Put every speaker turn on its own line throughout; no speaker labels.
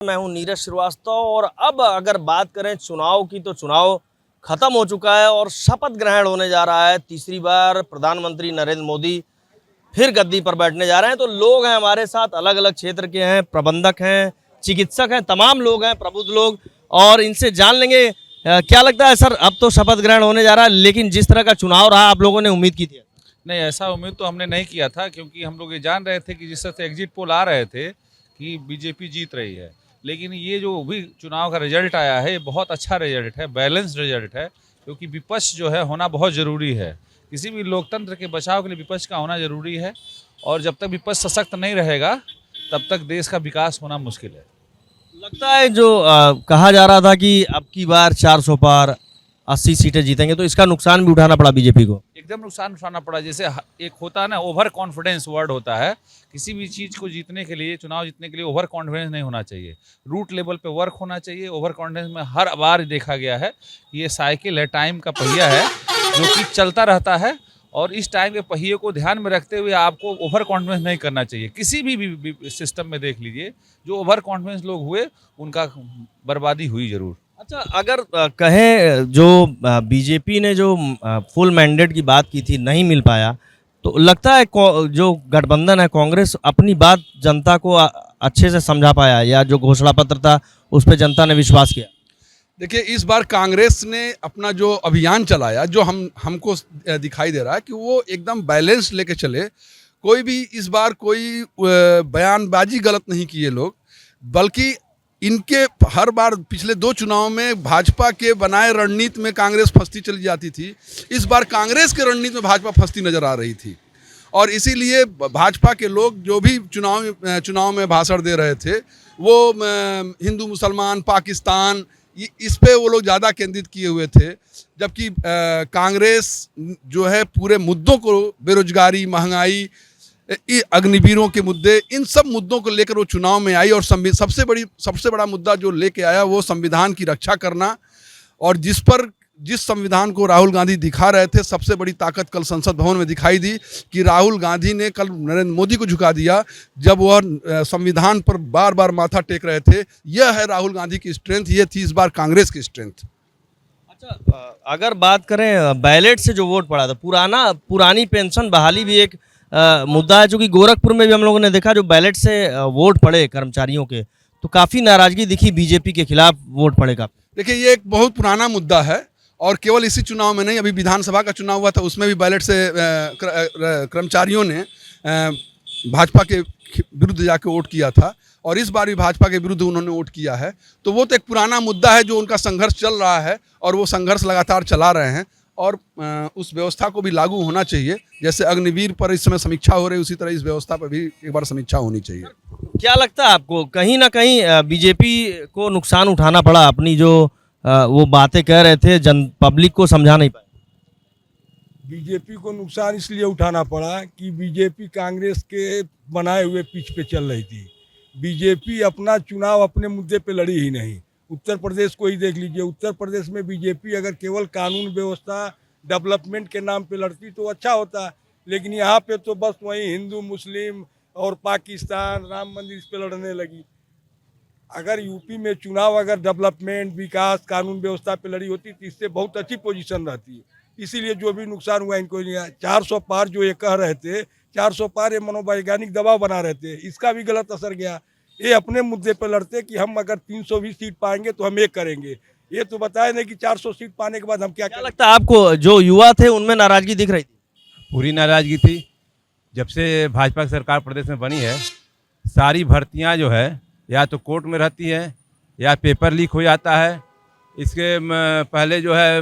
मैं हूं नीरज श्रीवास्तव और अब अगर बात करें चुनाव की तो चुनाव खत्म हो चुका है और शपथ ग्रहण होने जा रहा है। तीसरी बार प्रधानमंत्री नरेंद्र मोदी फिर गद्दी पर बैठने जा रहे हैं। तो लोग हैं हमारे साथ, अलग अलग क्षेत्र के हैं, प्रबंधक हैं, चिकित्सक हैं, तमाम लोग हैं, प्रबुद्ध लोग, और इनसे जान लेंगे क्या लगता है। सर, अब तो शपथ ग्रहण होने जा रहा है, लेकिन जिस तरह का चुनाव रहा आप लोगों ने उम्मीद की थी?
नहीं, ऐसा उम्मीद तो हमने नहीं किया था, क्योंकि हम लोग ये जान रहे थे कि जिस तरह से एग्जिट पोल आ रहे थे कि बीजेपी जीत रही है, लेकिन ये जो भी चुनाव का रिजल्ट आया है ये बहुत अच्छा रिजल्ट है, बैलेंस्ड रिजल्ट है। क्योंकि विपक्ष जो है होना बहुत ज़रूरी है। किसी भी लोकतंत्र के बचाव के लिए विपक्ष का होना ज़रूरी है, और जब तक विपक्ष सशक्त नहीं रहेगा तब तक देश का विकास होना मुश्किल है।
लगता है जो कहा जा रहा था कि अब की बार 400 पार 80 सीटें जीतेंगे, तो इसका नुकसान भी उठाना पड़ा बीजेपी को।
एकदम नुकसान उठाना पड़ा। जैसे एक होता है ना, ओवर कॉन्फिडेंस वर्ड होता है। किसी भी चीज़ को जीतने के लिए, चुनाव जीतने के लिए ओवर कॉन्फिडेंस नहीं होना चाहिए। रूट लेवल पे वर्क होना चाहिए। ओवर कॉन्फिडेंस में हर बार देखा गया है कि ये साइकिल है, टाइम का पहिया है जो कि चलता रहता है, और इस टाइम के पहिए को ध्यान में रखते हुए आपको ओवर कॉन्फिडेंस नहीं करना चाहिए। किसी भी सिस्टम में देख लीजिए, जो ओवर कॉन्फिडेंस लोग हुए उनका बर्बादी हुई जरूर।
अच्छा, अगर कहें जो बीजेपी ने जो फुल मैंडेट की बात की थी, नहीं मिल पाया, तो लगता है जो गठबंधन है कांग्रेस अपनी बात जनता को अच्छे से समझा पाया, या जो घोषणा पत्र था उस पर जनता ने विश्वास किया?
देखिए, इस बार कांग्रेस ने अपना जो अभियान चलाया, जो हमको दिखाई दे रहा है कि वो एकदम बैलेंस लेके चले। कोई भी इस बार कोई बयानबाजी गलत नहीं किए लोग, बल्कि इनके हर बार पिछले 2 चुनाव में भाजपा के बनाए रणनीति में कांग्रेस फंसती चली जाती थी। इस बार कांग्रेस के रणनीति में भाजपा फंसती नजर आ रही थी, और इसीलिए भाजपा के लोग जो भी चुनाव में भाषण दे रहे थे, वो हिंदू मुसलमान पाकिस्तान इस पे वो लोग ज़्यादा केंद्रित किए हुए थे। जबकि कांग्रेस जो है पूरे मुद्दों को, बेरोजगारी, महंगाई, अग्निवीरों के मुद्दे, इन सब मुद्दों को लेकर वो चुनाव में आई, और सबसे बड़ा मुद्दा जो लेके आया वो संविधान की रक्षा करना। और जिस संविधान को राहुल गांधी दिखा रहे थे, सबसे बड़ी ताकत कल संसद भवन में दिखाई दी कि राहुल गांधी ने कल नरेंद्र मोदी को झुका दिया जब वह संविधान पर बार बार माथा टेक रहे थे। यह है राहुल गांधी की स्ट्रेंथ, ये थी इस बार कांग्रेस की स्ट्रेंथ।
अच्छा, अगर बात करें बैलेट से जो वोट पड़ा था, पुरानी पेंशन बहाली भी एक मुद्दा है, जो कि गोरखपुर में भी हम लोगों ने देखा, जो बैलेट से वोट पड़े कर्मचारियों के, तो काफ़ी नाराजगी दिखी बीजेपी के खिलाफ वोट पड़े का।
देखिए, ये एक बहुत पुराना मुद्दा है, और केवल इसी चुनाव में नहीं, अभी विधानसभा का चुनाव हुआ था, उसमें भी बैलेट से कर्मचारियों ने भाजपा के विरुद्ध जाके वोट किया था, और इस बार भी भाजपा के विरुद्ध उन्होंने वोट किया है। तो वो तो एक पुराना मुद्दा है, जो उनका संघर्ष चल रहा है, और वो संघर्ष लगातार चला रहे हैं, और उस व्यवस्था को भी लागू होना चाहिए। जैसे अग्निवीर पर इस समय समीक्षा हो रही है, उसी तरह इस व्यवस्था पर भी एक बार समीक्षा होनी चाहिए।
क्या लगता है आपको, कहीं ना कहीं बीजेपी को नुकसान उठाना पड़ा? अपनी जो वो बातें कह रहे थे, पब्लिक को समझा नहीं पाए।
बीजेपी को नुकसान इसलिए उठाना पड़ा कि बीजेपी कांग्रेस के बनाए हुए पिच पे चल रही थी। बीजेपी अपना चुनाव अपने मुद्दे पे लड़ी ही नहीं। उत्तर प्रदेश को ही देख लीजिए, उत्तर प्रदेश में बीजेपी अगर केवल कानून व्यवस्था डेवलपमेंट के नाम पे लड़ती तो अच्छा होता, लेकिन यहाँ पे तो बस वही हिंदू मुस्लिम और पाकिस्तान, राम मंदिर, इस पे लड़ने लगी। अगर यूपी में चुनाव अगर डेवलपमेंट, विकास, कानून व्यवस्था पे लड़ी होती तो इससे बहुत अच्छी पोजीशन रहती है। इसीलिए जो भी नुकसान हुआ इनको लिया। 400 पार जो ये कह रहे थे, 400 पार ये मनोवैज्ञानिक दबाव बना रहे थे, इसका भी गलत असर गया। ये अपने मुद्दे पर लड़ते कि हम अगर 320 सीट पाएंगे तो हम एक करेंगे, ये तो बताए नहीं कि 400 सीट पाने के बाद हम क्या
लगता है आपको, जो युवा थे उनमें नाराजगी दिख रही थी?
पूरी नाराजगी थी। जब से भाजपा की सरकार प्रदेश में बनी है, सारी भर्तियां जो है या तो कोर्ट में रहती है या पेपर लीक हो जाता है। इसके पहले जो है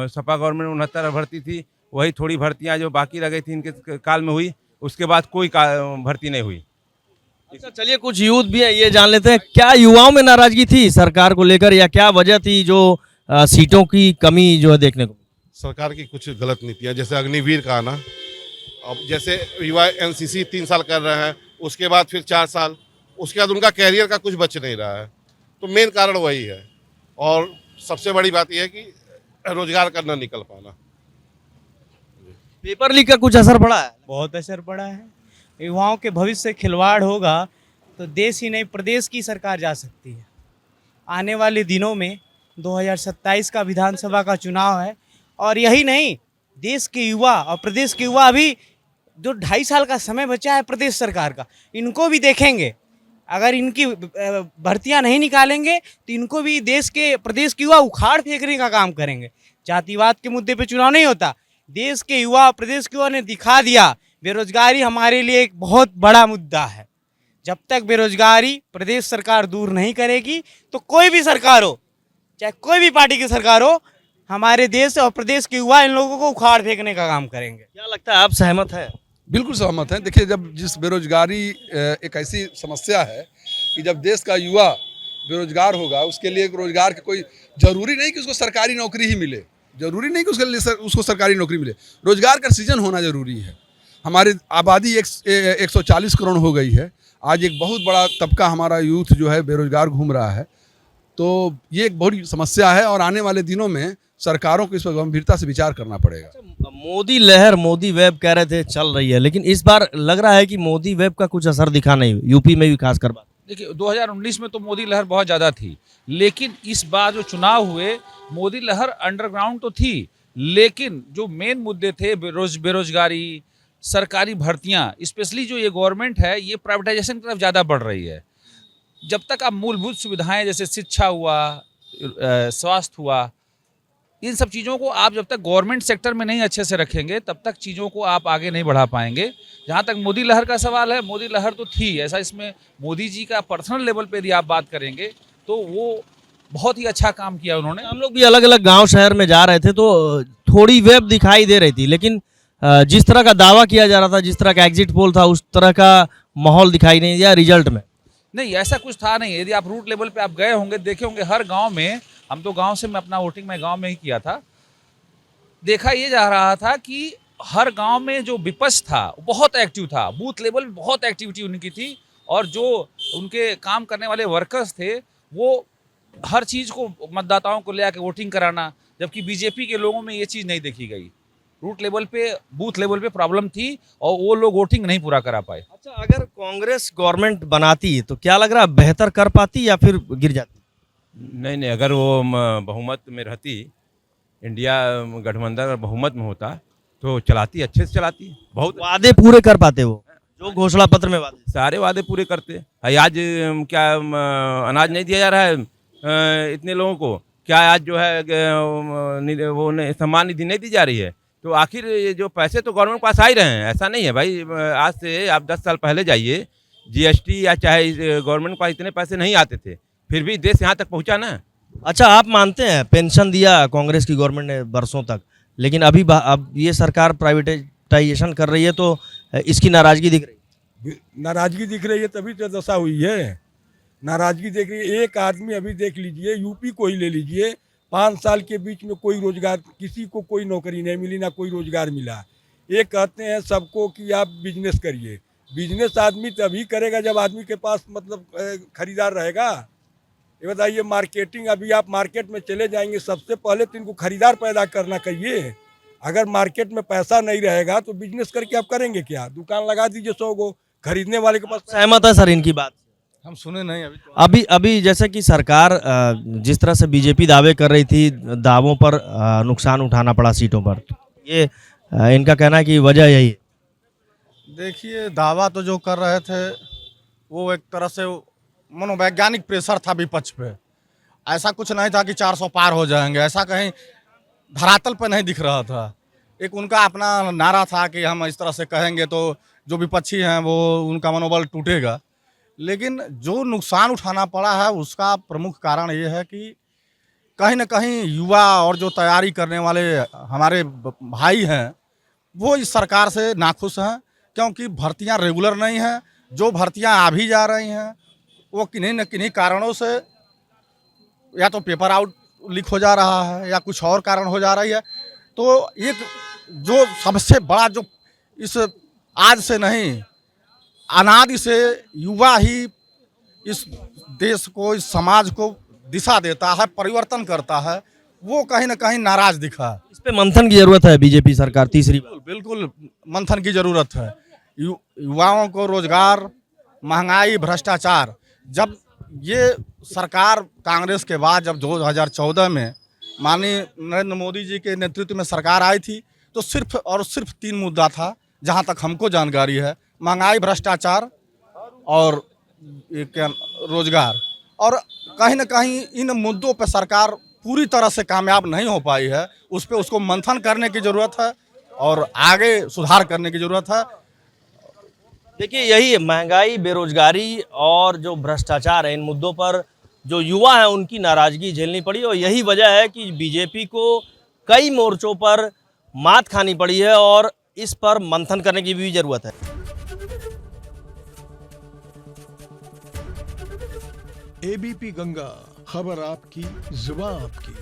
सपा गवर्नमेंट 69 भर्ती थी, वही थोड़ी भर्तियां जो बाकी रह गई थी इनके काल में हुई, उसके बाद कोई भर्ती नहीं हुई।
अच्छा, चलिए, कुछ यूथ भी है, ये जान लेते हैं, क्या युवाओं में नाराजगी थी सरकार को लेकर, या क्या वजह थी जो सीटों की कमी जो है देखने को?
सरकार की कुछ गलत नीतियाँ, जैसे अग्निवीर का आना। अब जैसे युवा एनसीसी 3 साल कर रहे हैं, उसके बाद फिर 4 साल, उसके बाद उनका कैरियर का कुछ बच नहीं रहा है। तो मेन कारण वही है, और सबसे बड़ी बात यह है कि रोजगार का न निकल पाना।
पेपर लीक का कुछ असर पड़ा है?
बहुत असर पड़ा है। युवाओं के भविष्य से खिलवाड़ होगा तो देश ही नहीं प्रदेश की सरकार जा सकती है। आने वाले दिनों में 2027 का विधानसभा का चुनाव है और यही नहीं, देश के युवा और प्रदेश के युवा अभी जो 2.5 साल का समय बचा है प्रदेश सरकार का, इनको भी देखेंगे। अगर इनकी भर्तियां नहीं निकालेंगे तो इनको भी देश के प्रदेश के युवा उखाड़ फेंकने का काम करेंगे। जातिवाद के मुद्दे पे चुनाव नहीं होता। देश के युवा प्रदेश के युवा ने दिखा दिया बेरोजगारी हमारे लिए एक बहुत बड़ा मुद्दा है। जब तक बेरोजगारी प्रदेश सरकार दूर नहीं करेगी तो कोई भी सरकार हो, चाहे कोई भी पार्टी की सरकार हो, हमारे देश और प्रदेश के युवा इन लोगों को उखाड़ फेंकने का काम करेंगे।
क्या लगता है, आप सहमत हैं?
बिल्कुल सहमत हैं। देखिए, जब जिस बेरोजगारी एक ऐसी समस्या है कि जब देश का युवा बेरोजगार होगा, उसके लिए रोजगार की कोई ज़रूरी नहीं कि उसको सरकारी नौकरी ही मिले, ज़रूरी नहीं कि उसके लिए उसको सरकारी नौकरी मिले, रोजगार का सृजन होना ज़रूरी है। हमारी आबादी 140 करोड़ हो गई है। आज एक बहुत बड़ा तबका हमारा यूथ जो है बेरोजगार घूम रहा है। तो ये एक बड़ी समस्या है और आने वाले दिनों में सरकारों को इस पर गंभीरता से विचार करना पड़ेगा।
मोदी लहर, मोदी वेब कह रहे थे चल रही है, लेकिन इस बार लग रहा है कि मोदी वेब का कुछ असर दिखा नहीं, यूपी में भी खासकर बात।
देखिए 2019 में तो मोदी लहर बहुत ज़्यादा थी, लेकिन इस बार जो चुनाव हुए मोदी लहर अंडरग्राउंड तो थी, लेकिन जो मेन मुद्दे थे बेरोजगारी, सरकारी भर्तियां, स्पेशली जो ये गवर्नमेंट है ये प्राइवेटाइजेशन की तरफ ज़्यादा बढ़ रही है। जब तक आप मूलभूत सुविधाएं जैसे शिक्षा हुआ, स्वास्थ्य हुआ, इन सब चीज़ों को आप जब तक गवर्नमेंट सेक्टर में नहीं अच्छे से रखेंगे तब तक चीज़ों को आप आगे नहीं बढ़ा पाएंगे। जहाँ तक मोदी लहर का सवाल है, मोदी लहर तो थी, ऐसा इसमें मोदी जी का पर्सनल लेवल पे यदि आप बात करेंगे तो वो बहुत ही अच्छा काम किया उन्होंने।
हम लोग भी अलग अलग गांव शहर में जा रहे थे तो थोड़ी वेब दिखाई दे रही थी, लेकिन जिस तरह का दावा किया जा रहा था, जिस तरह का एग्जिट पोल था, उस तरह का माहौल दिखाई नहीं दिया रिजल्ट में।
नहीं, ऐसा कुछ था नहीं। यदि आप रूट लेवल पे आप गए होंगे, देखे होंगे हर गांव में, हम तो गांव से मैं अपना वोटिंग मैं गांव में ही किया था, देखा ये जा रहा था कि हर गांव में जो विपक्ष था वो बहुत एक्टिव था, बूथ लेवल पे बहुत एक्टिविटी उनकी थी और जो उनके काम करने वाले वर्कर्स थे वो हर चीज़ को मतदाताओं को ले आके वोटिंग कराना, जबकि बीजेपी के लोगों में ये चीज़ नहीं देखी गई। रूट लेवल पे, बूथ लेवल पे प्रॉब्लम थी और वो लोग वोटिंग नहीं पूरा करा पाए।
अच्छा, अगर कांग्रेस गवर्नमेंट बनाती तो क्या लग रहा है, बेहतर कर पाती या फिर गिर जाती?
नहीं, अगर वो बहुमत में रहती, इंडिया गठबंधन बहुमत में होता तो चलाती, अच्छे से चलाती। बहुत
वादे पूरे कर पाते वो जो घोषणा पत्र में वादे,
सारे वादे पूरे करते। आज क्या अनाज नहीं दिया जा रहा है इतने लोगों को? क्या आज जो है वो सम्मान निधि नहीं दी जा रही है? तो आखिर ये जो पैसे तो गवर्नमेंट के पास आ ही रहे हैं। ऐसा नहीं है भाई, आज से आप 10 साल पहले जाइए, जीएसटी या चाहे गवर्नमेंट के पास इतने पैसे नहीं आते थे, फिर भी देश यहाँ तक पहुँचा ना।
अच्छा, आप मानते हैं पेंशन दिया कांग्रेस की गवर्नमेंट ने बरसों तक, लेकिन अब ये सरकार प्राइवेटाइजेशन कर रही है तो इसकी नाराजगी दिख रही है?
नाराजगी दिख रही है तभी तो दशा हुई है। नाराजगी देख रही है। एक आदमी अभी देख लीजिए, यूपी को ही ले लीजिए, 5 साल के बीच में कोई रोजगार, किसी को कोई नौकरी नहीं मिली, ना कोई रोजगार मिला। ये कहते हैं सबको कि आप बिजनेस करिए। बिजनेस आदमी तभी करेगा जब आदमी के पास मतलब खरीदार रहेगा। ये बताइए, मार्केटिंग, अभी आप मार्केट में चले जाएंगे, सबसे पहले तो इनको खरीदार पैदा करना चाहिए। अगर मार्केट में पैसा नहीं रहेगा तो बिजनेस करके आप करेंगे क्या? दुकान लगा दीजिए 100 गो, खरीदने वाले के पास।
सहमत है सर इनकी बात?
हम सुने नहीं
अभी जैसे कि सरकार जिस तरह से बीजेपी दावे कर रही थी, दावों पर नुकसान उठाना पड़ा सीटों पर, ये इनका कहना है कि वजह यही है।
देखिए, दावा तो जो कर रहे थे वो एक तरह से मनोवैज्ञानिक प्रेशर था विपक्ष पे। ऐसा कुछ नहीं था कि 400 पार हो जाएंगे, ऐसा कहीं धरातल पे नहीं दिख रहा था। एक उनका अपना नारा था कि हम इस तरह से कहेंगे तो जो विपक्षी हैं वो उनका मनोबल टूटेगा। लेकिन जो नुकसान उठाना पड़ा है उसका प्रमुख कारण ये है कि कहीं ना कहीं युवा और जो तैयारी करने वाले हमारे भाई हैं वो इस सरकार से नाखुश हैं, क्योंकि भर्तियां रेगुलर नहीं हैं। जो भर्तियां आ भी जा रही हैं वो किन्हीं न किन्हीं कारणों से या तो पेपर आउट लीक हो जा रहा है या कुछ और कारण हो जा रही है। तो एक जो सबसे बड़ा जो इस आज से नहीं अनादि से युवा ही इस देश को, इस समाज को दिशा देता है, परिवर्तन करता है, वो कहीं ना कहीं नाराज दिखा।
इस पे मंथन की जरूरत है बीजेपी सरकार तीसरी बार।
बिल्कुल मंथन की जरूरत है। युवाओं को रोजगार महंगाई, भ्रष्टाचार। जब ये सरकार कांग्रेस के बाद जब 2014 में माननीय नरेंद्र मोदी जी के नेतृत्व में सरकार आई थी, तो सिर्फ और सिर्फ 3 मुद्दा था जहां तक हमको जानकारी है, महंगाई, भ्रष्टाचार और क्या रोजगार। और कहीं ना कहीं इन मुद्दों पर सरकार पूरी तरह से कामयाब नहीं हो पाई है। उस पर उसको मंथन करने की ज़रूरत है और आगे सुधार करने की ज़रूरत है।
देखिए, यही है महंगाई, बेरोजगारी और जो भ्रष्टाचार है, इन मुद्दों पर जो युवा हैं उनकी नाराजगी झेलनी पड़ी और यही वजह है कि बीजेपी को कई मोर्चों पर मात खानी पड़ी है और इस पर मंथन करने की भी जरूरत है।
एबीपी गंगा, खबर आपकी, जुबान आपकी।